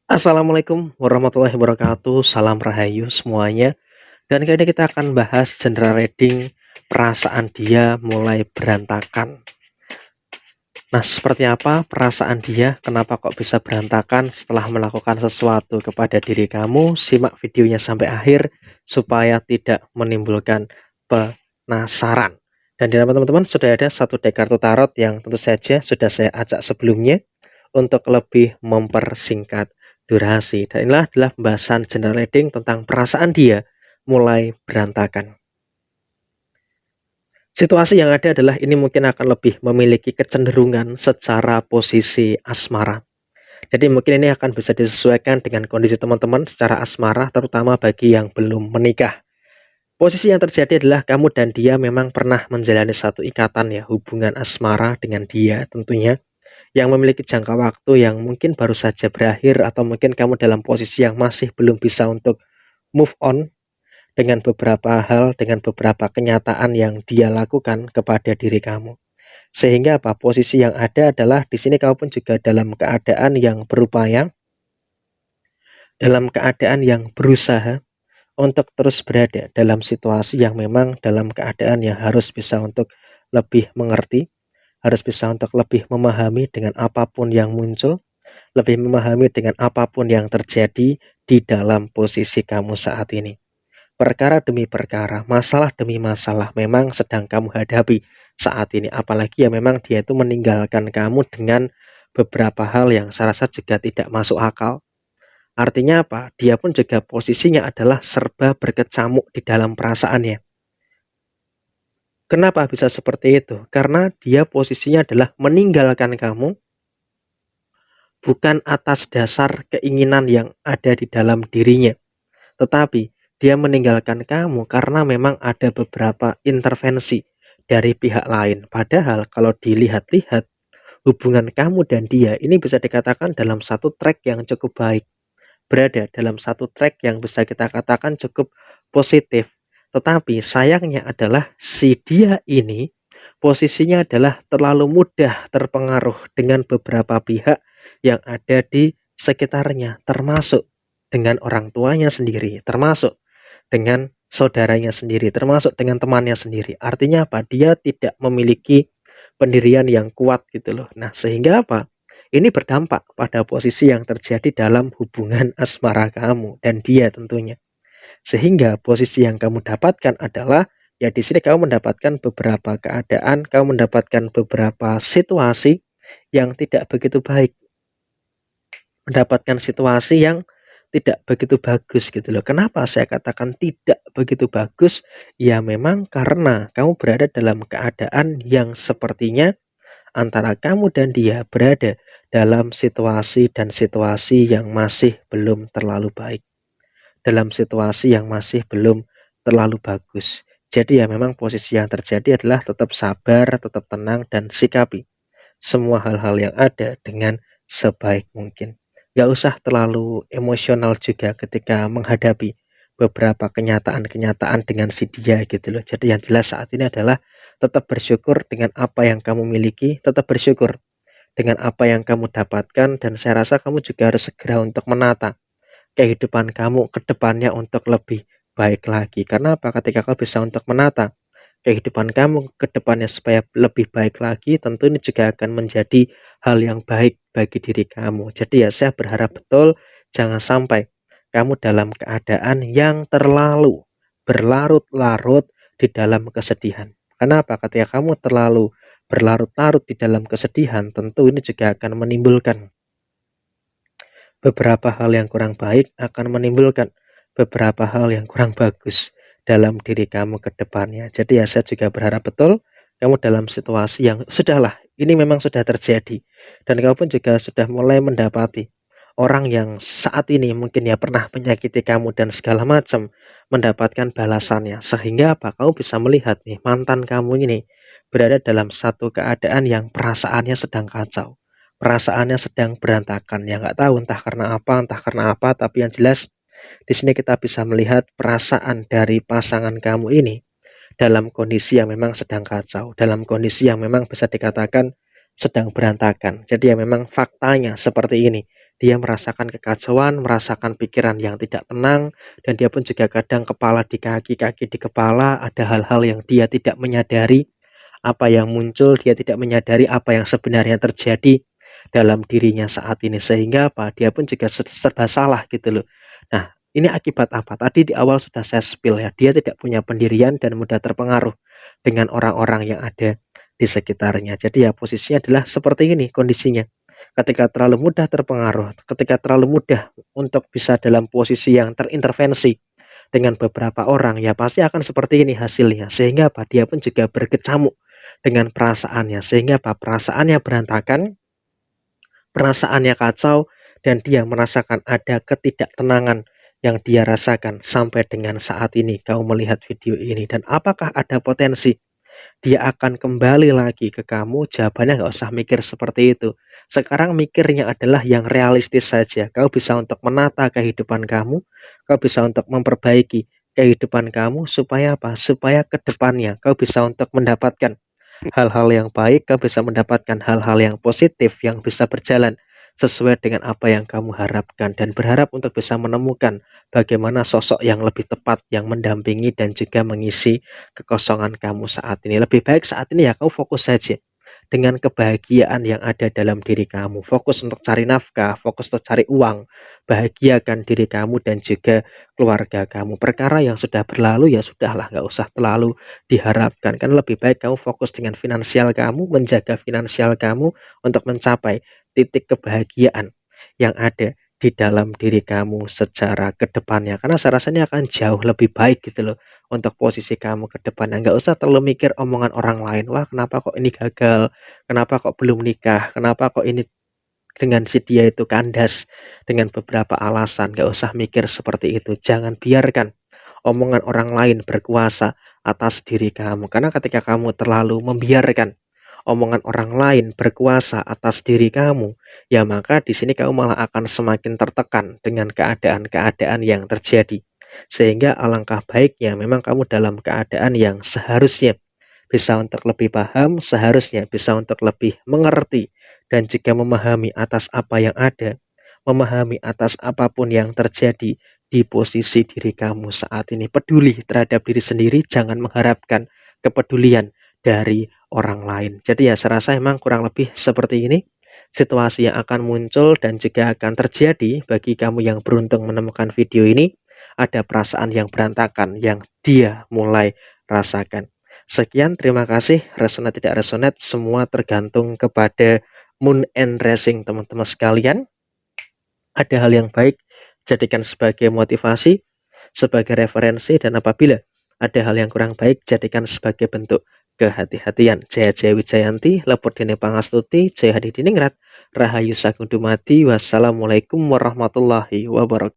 Assalamualaikum warahmatullahi wabarakatuh. Salam rahayu semuanya. Dan kali ini kita akan bahas general reading perasaan dia mulai berantakan. Nah, seperti apa perasaan dia? Kenapa kok bisa berantakan setelah melakukan sesuatu kepada diri kamu? Simak videonya sampai akhir supaya tidak menimbulkan penasaran. Dan di hadapan teman-teman sudah ada satu deck kartu tarot yang tentu saja sudah saya ajak sebelumnya untuk lebih mempersingkat durasi. Dan inilah adalah pembahasan general reading tentang perasaan dia mulai berantakan. Situasi yang ada adalah ini mungkin akan lebih memiliki kecenderungan secara posisi asmara. Jadi mungkin ini akan bisa disesuaikan dengan kondisi teman-teman secara asmara, terutama bagi yang belum menikah. Posisi yang terjadi adalah kamu dan dia memang pernah menjalani satu ikatan ya, hubungan asmara dengan dia tentunya, yang memiliki jangka waktu yang mungkin baru saja berakhir, atau mungkin kamu dalam posisi yang masih belum bisa untuk move on dengan beberapa hal, dengan beberapa kenyataan yang dia lakukan kepada diri kamu. Sehingga apa? Posisi yang ada adalah di sini kamu pun juga dalam keadaan yang berupaya, dalam keadaan yang berusaha untuk terus berada dalam situasi yang memang dalam keadaan yang harus bisa untuk lebih mengerti, harus bisa untuk lebih memahami dengan apapun yang muncul, lebih memahami dengan apapun yang terjadi di dalam posisi kamu saat ini. Perkara demi perkara, masalah demi masalah memang sedang kamu hadapi saat ini. Apalagi ya memang dia itu meninggalkan kamu dengan beberapa hal yang saya rasa juga tidak masuk akal. Artinya apa? Dia pun juga posisinya adalah serba berkecamuk di dalam perasaannya. Kenapa bisa seperti itu? Karena dia posisinya adalah meninggalkan kamu bukan atas dasar keinginan yang ada di dalam dirinya, tetapi dia meninggalkan kamu karena memang ada beberapa intervensi dari pihak lain. Padahal kalau dilihat-lihat, hubungan kamu dan dia ini bisa dikatakan dalam satu track yang cukup baik, berada dalam satu track yang bisa kita katakan cukup positif. Tetapi sayangnya adalah si dia ini posisinya adalah terlalu mudah terpengaruh dengan beberapa pihak yang ada di sekitarnya, termasuk dengan orang tuanya sendiri, termasuk dengan saudaranya sendiri, termasuk dengan temannya sendiri. Artinya apa? Dia tidak memiliki pendirian yang kuat gitu loh. Nah, sehingga apa? Ini berdampak pada posisi yang terjadi dalam hubungan asmara kamu dan dia tentunya. Sehingga posisi yang kamu dapatkan adalah ya di sini kamu mendapatkan beberapa keadaan, kamu mendapatkan beberapa situasi yang tidak begitu baik, mendapatkan situasi yang tidak begitu bagus gitu loh. Kenapa saya katakan tidak begitu bagus? Ya memang karena kamu berada dalam keadaan yang sepertinya antara kamu dan dia berada dalam situasi dan situasi yang masih belum terlalu baik, dalam situasi yang masih belum terlalu bagus. Jadi ya memang posisi yang terjadi adalah tetap sabar, tetap tenang, dan sikapi semua hal-hal yang ada dengan sebaik mungkin. Gak usah terlalu emosional juga ketika menghadapi beberapa kenyataan-kenyataan dengan si dia gitu loh. Jadi yang jelas saat ini adalah tetap bersyukur dengan apa yang kamu miliki, tetap bersyukur dengan apa yang kamu dapatkan, dan saya rasa kamu juga harus segera untuk menata kehidupan kamu ke depannya untuk lebih baik lagi. Karena apa? Ketika kau bisa untuk menata kehidupan kamu ke depannya supaya lebih baik lagi, tentu ini juga akan menjadi hal yang baik bagi diri kamu. Jadi ya saya berharap betul jangan sampai kamu dalam keadaan yang terlalu berlarut-larut di dalam kesedihan. Kenapa? Ketika kamu terlalu berlarut-larut di dalam kesedihan, tentu ini juga akan menimbulkan beberapa hal yang kurang baik, akan menimbulkan beberapa hal yang kurang bagus dalam diri kamu ke depannya. Jadi ya saya juga berharap betul kamu dalam situasi yang sudahlah, ini memang sudah terjadi, dan kamu pun juga sudah mulai mendapati orang yang saat ini mungkin ya pernah menyakiti kamu dan segala macam mendapatkan balasannya. Sehingga apa? Kamu bisa melihat nih mantan kamu ini berada dalam satu keadaan yang perasaannya sedang kacau, perasaannya sedang berantakan, ya nggak tahu entah karena apa, tapi yang jelas di sini kita bisa melihat perasaan dari pasangan kamu ini dalam kondisi yang memang sedang kacau, dalam kondisi yang memang bisa dikatakan sedang berantakan. Jadi ya memang faktanya seperti ini. dia merasakan kekacauan, merasakan pikiran yang tidak tenang, dan dia pun juga kadang kepala di kaki di kepala, ada hal-hal yang dia tidak menyadari apa yang muncul, dia tidak menyadari apa yang sebenarnya terjadi dalam dirinya saat ini, sehingga apa, dia pun juga serba salah gitu loh. Nah, ini akibat apa? Tadi di awal sudah saya spill ya, dia tidak punya pendirian dan mudah terpengaruh dengan orang-orang yang ada di sekitarnya. Jadi ya posisinya adalah seperti ini kondisinya. Ketika terlalu mudah terpengaruh, ketika terlalu mudah untuk bisa dalam posisi yang terintervensi dengan beberapa orang, ya pasti akan seperti ini hasilnya. Sehingga apa? Dia pun juga berkecamuk dengan perasaannya, sehingga apa? Perasaannya berantakan, perasaannya kacau, dan dia merasakan ada ketidaktenangan yang dia rasakan sampai dengan saat ini kamu melihat video ini. Dan apakah ada potensi dia akan kembali lagi ke kamu? Jawabannya nggak usah mikir seperti itu. Sekarang mikirnya adalah yang realistis saja. Kau bisa untuk menata kehidupan kamu, kau bisa untuk memperbaiki kehidupan kamu, supaya apa? Supaya ke depannya kau bisa untuk mendapatkan hal-hal yang baik, kau bisa mendapatkan hal-hal yang positif yang bisa berjalan sesuai dengan apa yang kamu harapkan, dan berharap untuk bisa menemukan bagaimana sosok yang lebih tepat yang mendampingi dan juga mengisi kekosongan kamu saat ini. Lebih baik saat ini ya kau fokus saja dengan kebahagiaan yang ada dalam diri kamu. Fokus untuk cari nafkah, fokus untuk cari uang, bahagiakan diri kamu dan juga keluarga kamu. Perkara yang sudah berlalu ya sudahlah, nggak usah terlalu diharapkan. Kan lebih baik kamu fokus dengan finansial kamu, menjaga finansial kamu untuk mencapai titik kebahagiaan yang ada di dalam diri kamu secara kedepannya, karena saya rasanya akan jauh lebih baik gitu loh untuk posisi kamu ke depannya. Nggak usah terlalu mikir omongan orang lain, wah kenapa kok ini gagal, kenapa kok belum nikah, kenapa kok ini dengan si dia itu kandas dengan beberapa alasan. Nggak usah mikir seperti itu, jangan biarkan omongan orang lain berkuasa atas diri kamu, karena ketika kamu terlalu membiarkan omongan orang lain berkuasa atas diri kamu, ya maka di sini kamu malah akan semakin tertekan dengan keadaan-keadaan yang terjadi. Sehingga alangkah baiknya memang kamu dalam keadaan yang seharusnya bisa untuk lebih paham, seharusnya bisa untuk lebih mengerti dan juga memahami atas apa yang ada, memahami atas apapun yang terjadi di posisi diri kamu saat ini. Peduli terhadap diri sendiri, jangan mengharapkan kepedulian dari orang lain. Jadi ya saya rasa emang kurang lebih seperti ini situasi yang akan muncul dan juga akan terjadi bagi kamu yang beruntung menemukan video ini. Ada perasaan yang berantakan yang dia mulai rasakan. Sekian, terima kasih. Resonate tidak resonate semua tergantung kepada moon and racing teman-teman sekalian. Ada hal yang baik, jadikan sebagai motivasi, sebagai referensi, dan apabila ada hal yang kurang baik, jadikan sebagai bentuk kehati-hatian. Jaya Jaya Wijayanti, Lepur Dene Pangastuti, Jaya Hadi Diningrat, Rahayu Sagung Dumadi, wassalamualaikum warahmatullahi wabarakatuh.